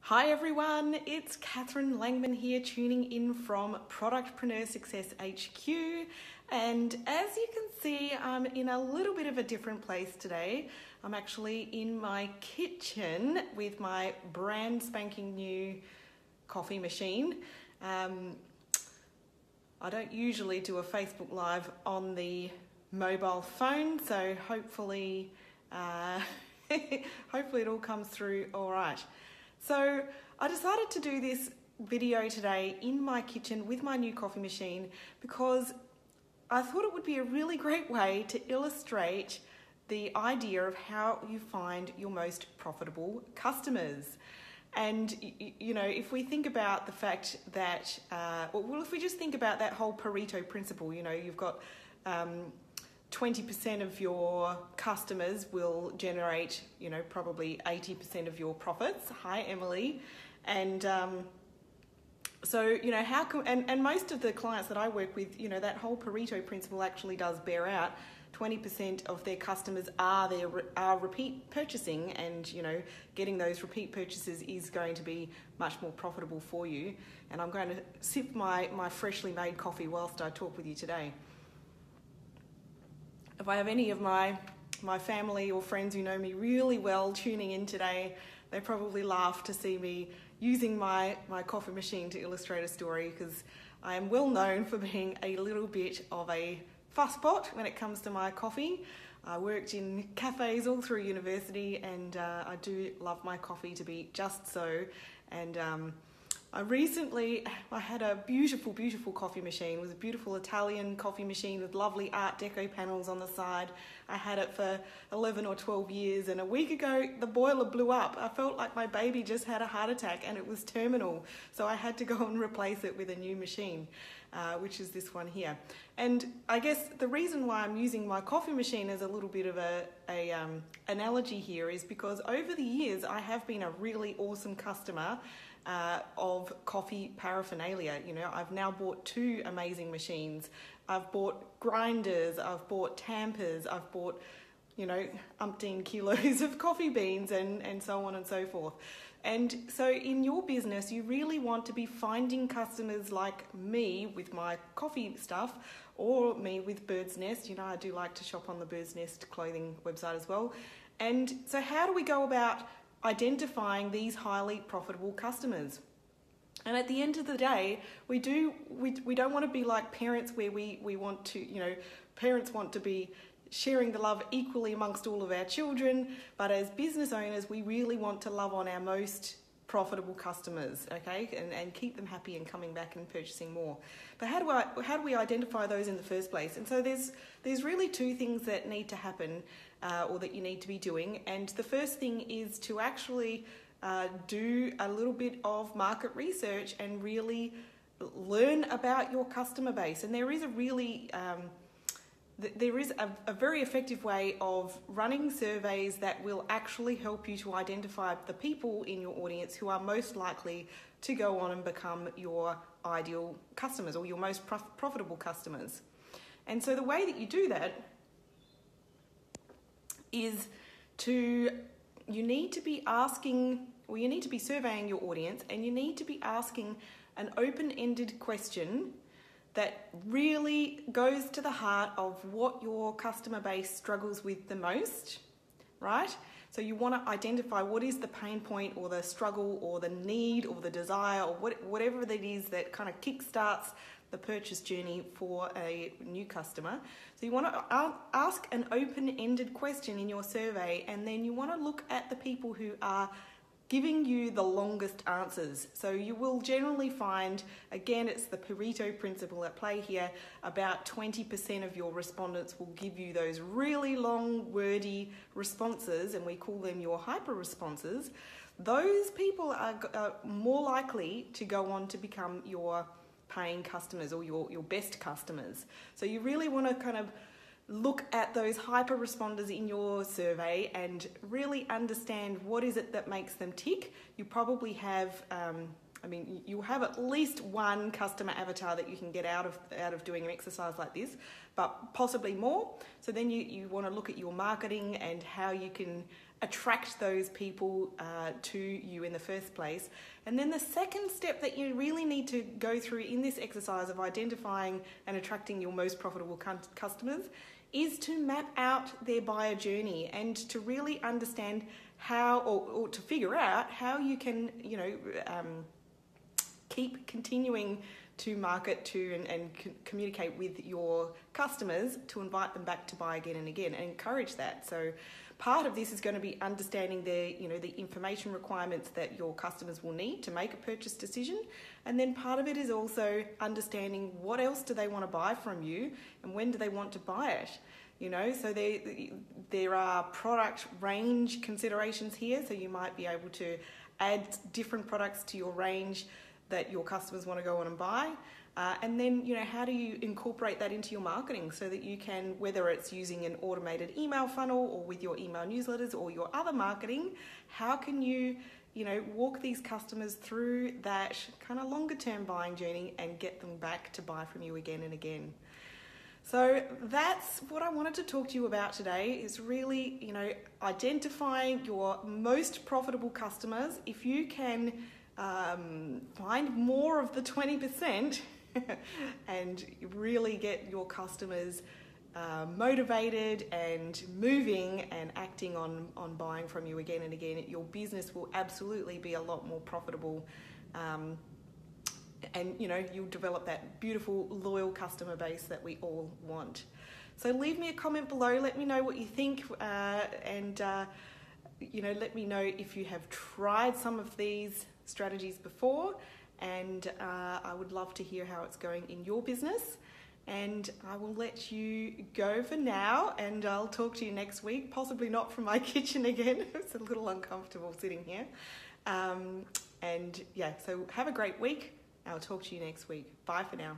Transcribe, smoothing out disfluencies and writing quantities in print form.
Hi everyone, it's Catherine Langman here, tuning in from Productpreneur Success HQ. And as you can see, I'm in a little bit of a different place today. I'm actually in my kitchen with my brand spanking new coffee machine. I don't usually do a Facebook Live on the mobile phone, so hopefully it all comes through all right. So I decided to do this video today in my kitchen with my new coffee machine because I thought it would be a really great way to illustrate the idea of how you find your most profitable customers. And, you know, if we think about the fact that, if we just think about that whole Pareto principle, you know, you've got 20% of your customers will generate, you know, probably 80% of your profits. Hi, Emily. And so, you know, how can, and most of the clients that I work with, you know, that whole Pareto principle actually does bear out. 20% of their customers are repeat purchasing, and, you know, getting those repeat purchases is going to be much more profitable for you. And I'm going to sip my freshly made coffee whilst I talk with you today. If I have any of my family or friends who know me really well tuning in today, they probably laugh to see me using my coffee machine to illustrate a story, because I am well known for being a little bit of a fusspot when it comes to my coffee. I worked in cafes all through university, and I do love my coffee to be just so. And I had a beautiful, beautiful coffee machine. It was a beautiful Italian coffee machine with lovely Art Deco panels on the side. I had it for 11 or 12 years, and a week ago the boiler blew up. I felt like my baby just had a heart attack and it was terminal. So I had to go and replace it with a new machine, which is this one here. And I guess the reason why I'm using my coffee machine as a little bit of a analogy here is because over the years I have been a really awesome customer of coffee paraphernalia. You know, I've now bought 2 amazing machines. I've bought grinders, I've bought tampers, I've bought, you know, umpteen kilos of coffee beans and so on and so forth. And so in your business, you really want to be finding customers like me with my coffee stuff, or me with Bird's Nest. You know, I do like to shop on the Bird's Nest clothing website as well. And so how do we go about identifying these highly profitable customers? And at the end of the day, we don't want to be like parents, where we want to, you know, parents want to be sharing the love equally amongst all of our children, but as business owners, we really want to love on our most profitable customers, okay, and keep them happy and coming back and purchasing more. But how do we identify those in the first place? And so there's really 2 things that need to happen, or that you need to be doing. And the first thing is to actually do a little bit of market research and really learn about your customer base. And there is a very effective way of running surveys that will actually help you to identify the people in your audience who are most likely to go on and become your ideal customers, or your most profitable customers. And so the way that you do that is you need to be surveying your audience, and you need to be asking an open-ended question that really goes to the heart of what your customer base struggles with the most, right? So you want to identify what is the pain point, or the struggle, or the need, or the desire, or whatever it is that kind of kickstarts the purchase journey for a new customer. So you want to ask an open-ended question in your survey, and then you want to look at the people who are giving you the longest answers. So you will generally find, again, it's the Pareto principle at play here, about 20% of your respondents will give you those really long, wordy responses, and we call them your hyper responses. Those people are more likely to go on to become your paying customers, or your best customers. So you really want to kind of look at those hyper responders in your survey and really understand what is it that makes them tick. You probably have, you'll have at least one customer avatar that you can get out of doing an exercise like this, but possibly more. So then you want to look at your marketing and how you can attract those people to you in the first place. And then the second step that you really need to go through in this exercise of identifying and attracting your most profitable customers is to map out their buyer journey and to really understand how, or to figure out how you can, keep continuing to market to and communicate with your customers to invite them back to buy again and again and encourage that. So part of this is going to be understanding the information requirements that your customers will need to make a purchase decision. And then part of it is also understanding what else do they want to buy from you and when do they want to buy it. So there are product range considerations here. So you might be able to add different products to your range that your customers want to go on and buy. And then, how do you incorporate that into your marketing so that you can, whether it's using an automated email funnel or with your email newsletters or your other marketing, how can you, walk these customers through that kind of longer term buying journey and get them back to buy from you again and again. So that's what I wanted to talk to you about today, is really, identifying your most profitable customers. If you can find more of the 20% and really get your customers motivated and moving and acting on buying from you again and again, your business will absolutely be a lot more profitable. And you'll develop that beautiful, loyal customer base that we all want. So leave me a comment below. Let me know what you think, and let me know if you have tried some of these strategies before, and I would love to hear how it's going in your business. And I will let you go for now, and I'll talk to you next week, possibly not from my kitchen again. It's a little uncomfortable sitting here. So have a great week. I'll talk to you next week. Bye for now.